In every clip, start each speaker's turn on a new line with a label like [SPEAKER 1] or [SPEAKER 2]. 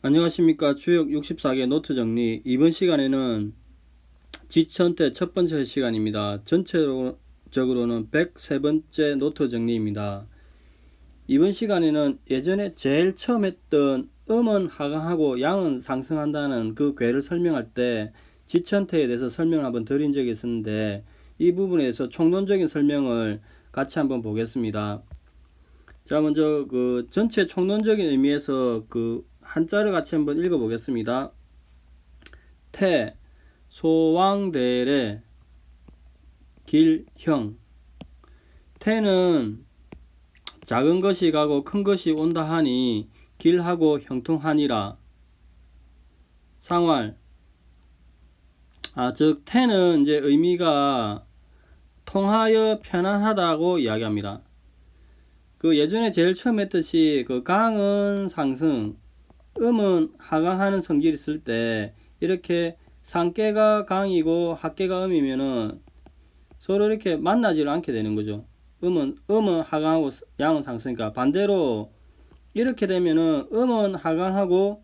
[SPEAKER 1] 안녕하십니까. 주역 64개 노트 정리. 이번 시간에는 지천태 첫 번째 시간입니다. 전체적으로는 103번째 노트 정리입니다. 이번 시간에는 예전에 제일 처음 했던 음은 하강하고 양은 상승한다는 그 궤를 설명할 때 지천태에 대해서 설명을 한번 드린 적이 있었는데, 이 부분에서 총론적인 설명을 같이 한번 보겠습니다. 자, 먼저 그 전체 총론적인 의미에서 그 한자를 같이 한번 읽어 보겠습니다. 태, 소왕대래, 길형. 태는 작은 것이 가고 큰 것이 온다 하니 길하고 형통하니라. 상활. 즉 태는 이제 의미가 통하여 편안하다고 이야기합니다. 그 예전에 제일 처음 했듯이 그 강은 상승, 음은 하강하는 성질이 있을 때 이렇게 상계가 강이고 하계가 음이면은 서로 이렇게 만나지를 않게 되는 거죠. 음은 하강하고 양은 상승이니까, 반대로 이렇게 되면은 음은 하강하고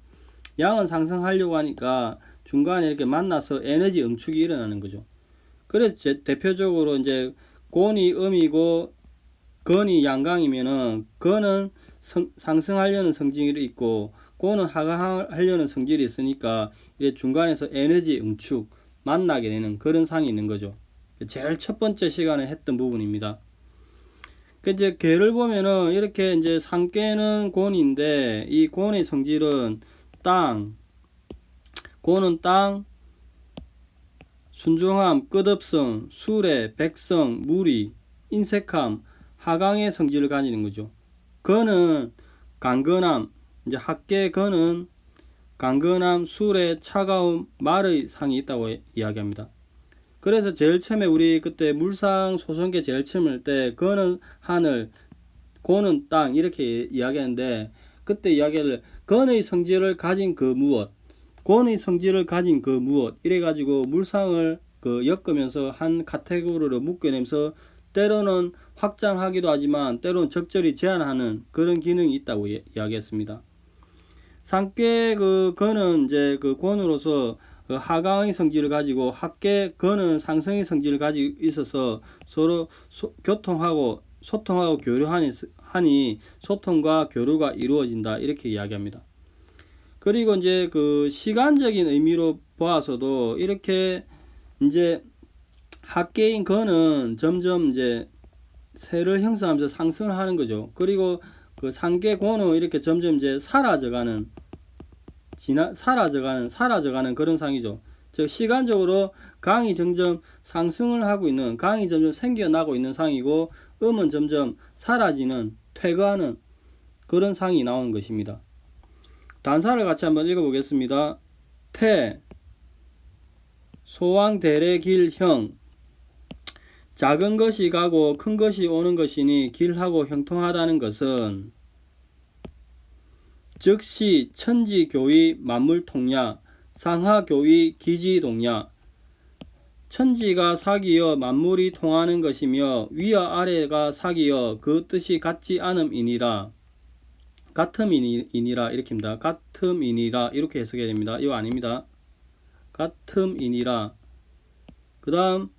[SPEAKER 1] 양은 상승하려고 하니까 중간에 이렇게 만나서 에너지 응축이 일어나는 거죠. 그래서 대표적으로 이제 곤이 음이고 건이 양강이면은 건은 상승하려는 성질이 있고 고는 하강하려는 성질이 있으니까 이제 중간에서 에너지 응축 만나게 되는 그런 상이 있는 거죠. 제일 첫 번째 시간에 했던 부분입니다. 이제 개를 보면은 이렇게 이제 상계는 곤인데, 이 곤의 성질은 땅, 곤은 땅, 순종함, 끝없성, 수레, 백성, 무리, 인색함, 하강의 성질을 가지는 거죠. 건은 강건함, 이제 학계 건은 강건함, 수레, 차가움, 말의 상이 있다고 이야기합니다. 그래서 제일 처음에 우리 그때 물상 소성계 제일 처음 할 때 건은 하늘, 고는 땅 이렇게 이야기하는데, 그때 이야기를 건의 성질을 가진 그 무엇, 곤의 성질을 가진 그 무엇 이래 가지고 물상을 그 엮으면서 한 카테고리로 묶어내면서 때로는 확장하기도 하지만 때로는 적절히 제한하는 그런 기능이 있다고 이야기했습니다. 상계 그 건은 이제 그 곤으로서 그 하강의 성질을 가지고 학계 건은 상승의 성질을 가지고 있어서 서로 교통하고 소통하고 교류하니 소통과 교류가 이루어진다 이렇게 이야기합니다. 그리고 이제 그 시간적인 의미로 보아서도 이렇게 이제 학계인 건은 점점 이제 세를 형성하면서 상승을 하는 거죠. 그리고 그 상계 고는 이렇게 점점 이제 사라져가는 그런 상이죠. 즉 시간적으로 강이 점점 상승을 하고 있는, 강이 점점 생겨나고 있는 상이고, 음은 점점 사라지는, 퇴거하는 그런 상이 나오는 것입니다. 단사를 같이 한번 읽어보겠습니다. 태, 소왕, 대래, 길, 형. 작은 것이 가고 큰 것이 오는 것이니 길하고 형통하다는 것은 즉시 천지교의 만물통야, 상하교의 기지동야. 천지가 사기여 만물이 통하는 것이며 위와 아래가 사기여 그 뜻이 같지 않음이니라. 같음이니라 이렇게입니다. 같음이니라 이렇게 해석해야 됩니다. 이거 아닙니다. 같음이니라. 그 다음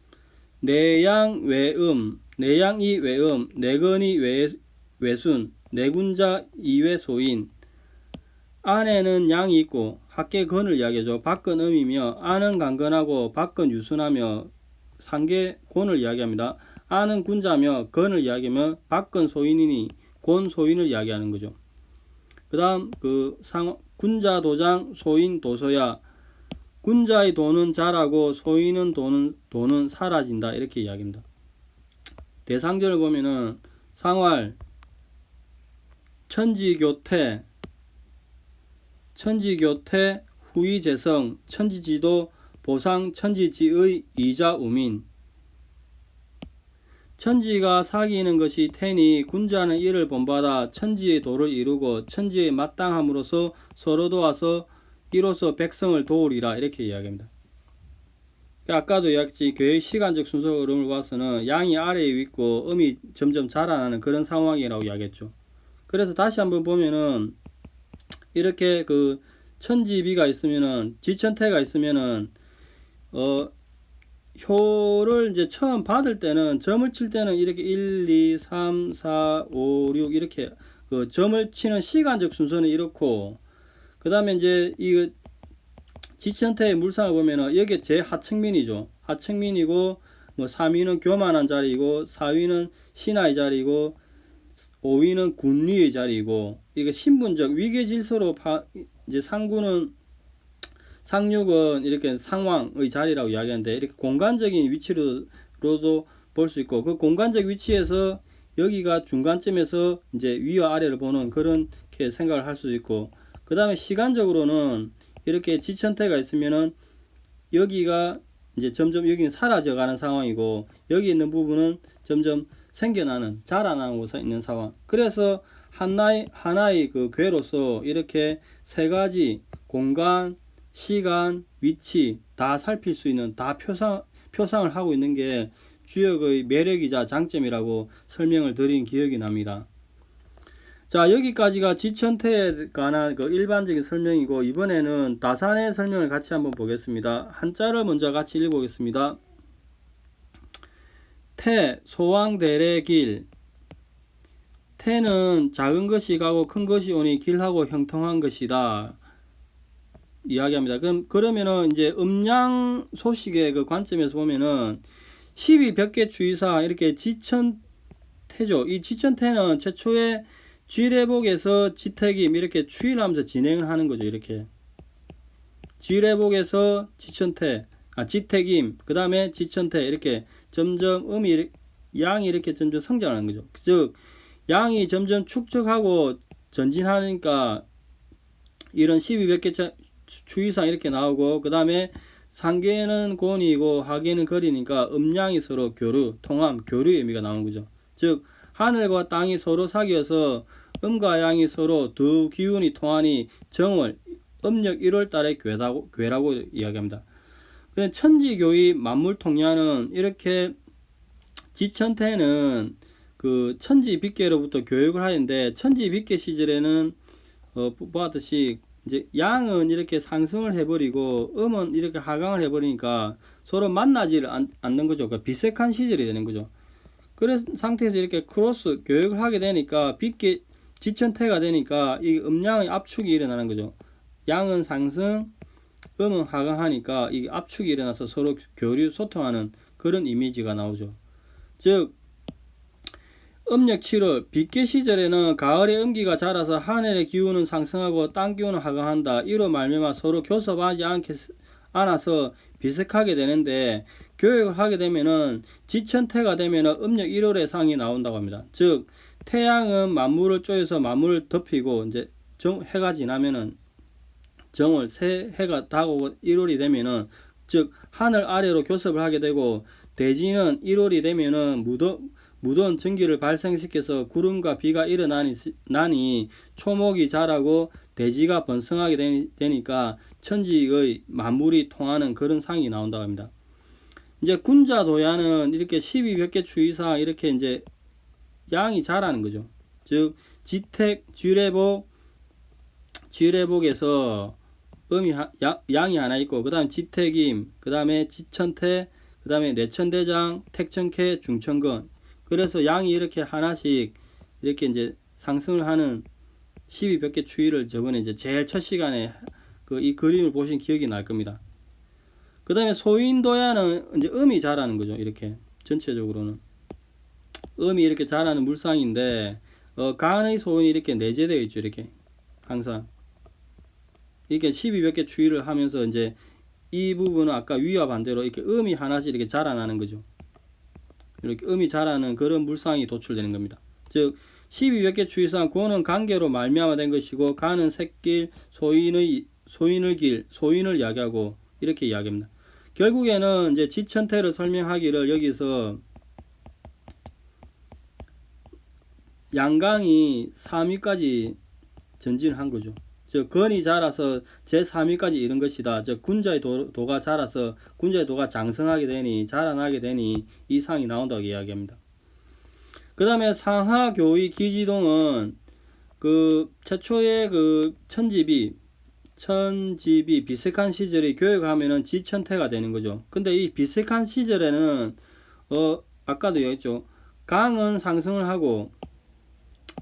[SPEAKER 1] 내양 외음, 내양이 외음, 내건이 외순, 내군자 이외 소인. 안에는 양이 있고 학계 건을 이야기하죠. 밖은 음이며 안은 강건하고 밖은 유순하며 상계 곤을 이야기합니다. 안은 군자며 건을 이야기하며 밖은 소인이니 곤 소인을 이야기하는 거죠. 그 다음 군자 도장 소인 도서야. 군자의 도는 자라고 소인은 도는 사라진다 이렇게 이야기합니다. 대상절을 보면은 상활, 천지교태, 후이재성, 천지지도, 보상, 천지지의 이자우민. 천지가 사기는 것이 태니 군자는 이를 본받아 천지의 도를 이루고 천지의 마땅함으로써 서로 도와서 이로써 백성을 도우리라 이렇게 이야기합니다. 아까도 이야기했지, 교회의 시간적 순서 흐름을 봐서는 양이 아래에 있고 음이 점점 자라나는 그런 상황이라고 이야기했죠. 그래서 다시 한번 보면은 이렇게 그 천지비가 있으면은 지천태가 있으면은 효를 이제 처음 받을 때는 점을 칠 때는 이렇게 1, 2, 3, 4, 5, 6 이렇게 그 점을 치는 시간적 순서는 이렇고, 그 다음에 이제 이 지천태의 물상을 보면은 여기 제 하층민이죠. 하층민이고 뭐 3위는 교만한 자리이고 4위는 신하의 자리이고 5위는 군위의 자리이고, 이게 신분적 위계 질서로 이제 상륙은 이렇게 상왕의 자리라고 이야기하는데, 이렇게 공간적인 위치로도 볼 수 있고, 그 공간적 위치에서 여기가 중간점에서 이제 위와 아래를 보는 그렇게 생각을 할 수 있고, 그 다음에 시간적으로는 이렇게 지천태가 있으면은 여기가 이제 점점 여기는 사라져 가는 상황이고, 여기 있는 부분은 점점 생겨나는, 자라나고 있는 상황. 그래서 하나의 그 괴로서 이렇게 세 가지 공간, 시간, 위치 다 살필 수 있는, 다 표상을 하고 있는 게 주역의 매력이자 장점이라고 설명을 드린 기억이 납니다. 자, 여기까지가 지천태에 관한 그 일반적인 설명이고, 이번에는 다산의 설명을 같이 한번 보겠습니다. 한자를 먼저 같이 읽어보겠습니다. 태, 소왕대래길. 태는 작은 것이 가고 큰 것이 오니 길하고 형통한 것이다 이야기합니다. 그러면은 이제 음양 소식의 그 관점에서 보면은 12벽계 추이사 이렇게 지천태죠. 이 지천태는 최초에 쥐례복에서 지택임 이렇게 추이를 하면서 진행을 하는 거죠. 이렇게 쥐례복에서 지천태, 지택임, 그 다음에 지천태 이렇게 점점 양이 이렇게 점점 성장하는 거죠. 즉 양이 점점 축적하고 전진하니까 이런 12벽계 추이상 이렇게 나오고, 그 다음에 상계는 곤이고 하계는 거리니까 음양이 서로 교류, 통함, 교류의 의미가 나오는 거죠. 즉 하늘과 땅이 서로 사귀어서 음과 양이 서로 두 기운이 통하니 정월, 음력 1월 달에 괴라고 이야기합니다. 천지교의 만물통야는 이렇게 지천태는 그 천지빗계로부터 교육을 하는데, 천지빗계 시절에는 보았듯이 이제 양은 이렇게 상승을 해버리고 음은 이렇게 하강을 해버리니까 서로 만나지를 않는 거죠. 그러니까 비색한 시절이 되는 거죠. 그런 상태에서 이렇게 크로스 교육을 하게 되니까 빗계 지천태가 되니까 이 음양의 압축이 일어나는 거죠. 양은 상승, 음은 하강하니까 이 압축이 일어나서 서로 교류 소통하는 그런 이미지가 나오죠. 즉 음력 7월 빗계 시절에는 가을에 음기가 자라서 하늘의 기운은 상승하고 땅 기운은 하강한다. 이로 말미암아 서로 교섭하지 않아서 비색하게 되는데, 교육을 하게 되면은 지천태가 되면은 음력 1월에 상이 나온다고 합니다. 즉 태양은 만물을 쪼여서 만물을 덮이고, 이제 해가 지나면은 정월 새 해가 다가오고 1월이 되면은 즉 하늘 아래로 교섭을 하게 되고, 대지는 1월이 되면은 무더운 전기를 발생시켜서 구름과 비가 일어나니 초목이 자라고 대지가 번성하게 되니까 천지의 만물이 통하는 그런 상이 나온다고 합니다. 이제 군자도야는 이렇게 12벽계 추이상 이렇게 이제 양이 자라는 거죠. 즉 지택, 쥐례복에서 양이 하나 있고, 그 다음에 지택임, 그 다음에 지천태, 그 다음에 내천대장, 택천캐, 중천건. 그래서 양이 이렇게 하나씩 이렇게 이제 상승을 하는 12벽계 추이를 저번에 이제 제일 첫 시간에 이 그림을 보신 기억이 날 겁니다. 그 다음에 소인도야는 이제 음이 자라는 거죠. 이렇게 전체적으로는 음이 이렇게 자라는 물상인데, 간의 소인이 이렇게 내재되어 있죠. 이렇게 항상 이렇게 12벽계 추이를 하면서 이제 이 부분은 아까 위와 반대로 이렇게 음이 하나씩 이렇게 자라나는 거죠. 이렇게 음이 자라는 그런 물상이 도출되는 겁니다. 즉 12벽계 추이상 고는 관계로 말미암아 된 것이고, 간은 샛길, 소인의 길, 소인을 이야기하고 이렇게 이야기합니다. 결국에는 이제 지천태를 설명하기를 여기서 양강이 3위까지 전진을 한 거죠. 즉 건이 자라서 제3위까지 이른 것이다. 즉 군자의 도가 자라서 군자의 도가 장성하게 되니, 자라나게 되니 이 상이 나온다고 이야기합니다. 그 다음에 상하교의 기지동은 그 최초의 그 천지비 천지비 비슷한 시절에 교육하면은 지천태가 되는 거죠. 근데 이 비슷한 시절에는 아까도 얘기했죠. 강은 상승을 하고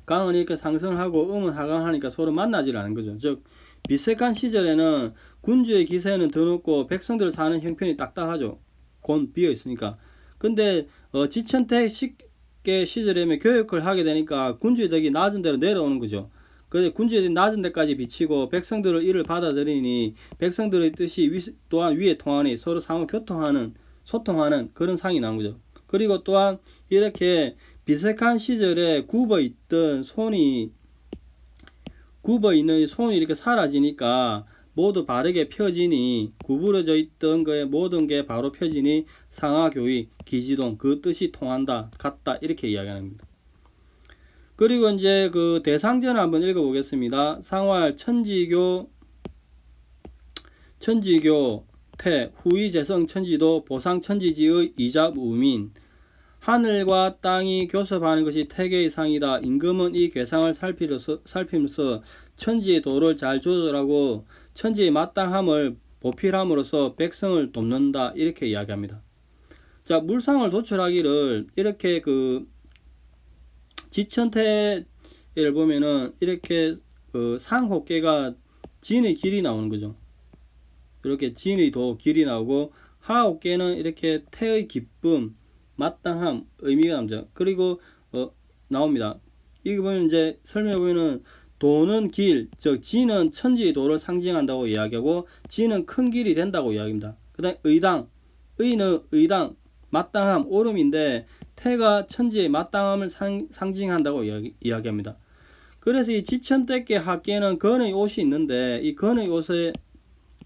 [SPEAKER 1] 강은 이렇게 상승을 하고 음은 하강하니까 서로 만나질 않은 거죠. 즉 비슷한 시절에는 군주의 기세는 더 높고 백성들 사는 형편이 딱딱하죠. 곤 비어 있으니까. 근데 지천태 시절에면 교육을 하게 되니까 군주의 덕이 낮은 데로 내려오는 거죠. 그래서 군주의 덕이 낮은 데까지 비치고 백성들을 이를 받아들이니 백성들의 뜻이 또한 위에 통하니 서로 상호 교통하는 소통하는 그런 상이 나온 거죠. 그리고 또한 이렇게 비슷한 시절에 굽어 있는 손이 이렇게 사라지니까 모두 바르게 펴지니 구부러져 있던 거에 모든 게 바로 펴지니 상하교의 기지동 그 뜻이 통한다 같다 이렇게 이야기합니다. 그리고 이제 그 대상전을 한번 읽어보겠습니다. 상활 천지교 태 후이재성 천지도 보상 천지지의 이잡우민 하늘과 땅이 교섭하는 것이 태계의 상이다. 임금은 이 괴상을 살피면서 천지의 도를 잘 조절하고 천지의 마땅함을 보필함으로써 백성을 돕는다. 이렇게 이야기합니다. 자, 물상을 도출하기를 이렇게 그 지천태를 보면은 이렇게 상호계가 진의 길이 나오는 거죠. 이렇게 진의 도 길이 나오고 하호계는 이렇게 태의 기쁨 마땅함 의미가 남죠. 그리고 나옵니다. 이거 보면 이제 설명해 보면은 도는 길, 즉 지는 천지의 도를 상징한다고 이야기하고 지는 큰 길이 된다고 이야기합니다. 그다음 의당, 의는 의당, 마땅함, 옳음인데 태가 천지의 마땅함을 상징한다고 이야기합니다. 그래서 이 지천대께 학계는 건의 옷이 있는데 이 건의 옷의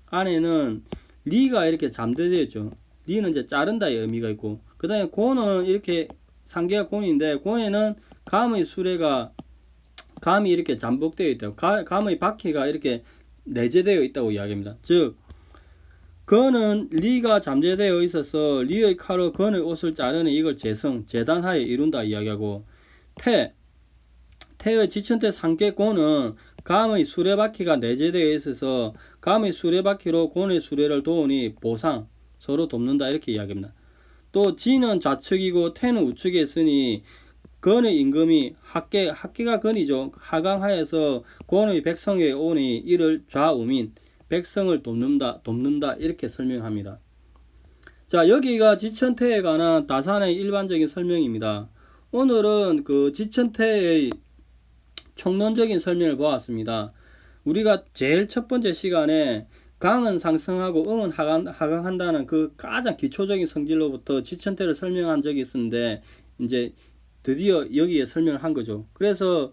[SPEAKER 1] 안에는 리가 이렇게 잠재되어 있죠. 리는 이제 자른다의 의미가 있고 그 다음에 곤은 이렇게 상계가 곤인데 곤에는 감의 수레가 감이 이렇게 잠복되어 있다고 감의 바퀴가 이렇게 내재되어 있다고 이야기합니다. 즉 건은 리가 잠재되어 있어서 리의 칼로 건의 옷을 자르니 이걸 재단하에 이룬다 이야기하고 태의 지천태 상계 곤은 감의 수레바퀴가 내재되어 있어서 감의 수레바퀴로 곤의 수레를 도우니 보상 서로 돕는다 이렇게 이야기합니다. 또 지는 좌측이고 태는 우측에 있으니 건의 임금이 학계가 건이죠. 하강하여서 곤의 백성에 오니 이를 좌우민 백성을 돕는다 이렇게 설명합니다. 자, 여기가 지천태에 관한 다산의 일반적인 설명입니다. 오늘은 그 지천태의 총론적인 설명을 보았습니다. 우리가 제일 첫 번째 시간에 강은 상승하고 음은 하강한다는 그 가장 기초적인 성질로부터 지천태를 설명한 적이 있었는데 이제 드디어 여기에 설명을 한 거죠. 그래서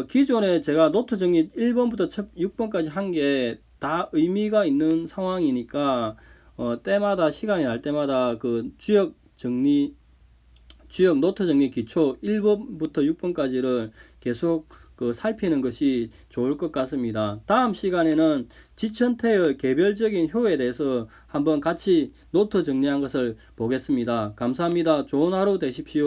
[SPEAKER 1] 기존에 제가 노트 정리 1번부터 6번까지 한 게 다 의미가 있는 상황이니까 때마다 시간이 날 때마다 그 주역 노트 정리 기초 1번부터 6번까지를 계속 살피는 것이 좋을 것 같습니다. 다음 시간에는 지천태의 개별적인 효에 대해서 한번 같이 노트 정리한 것을 보겠습니다. 감사합니다. 좋은 하루 되십시오.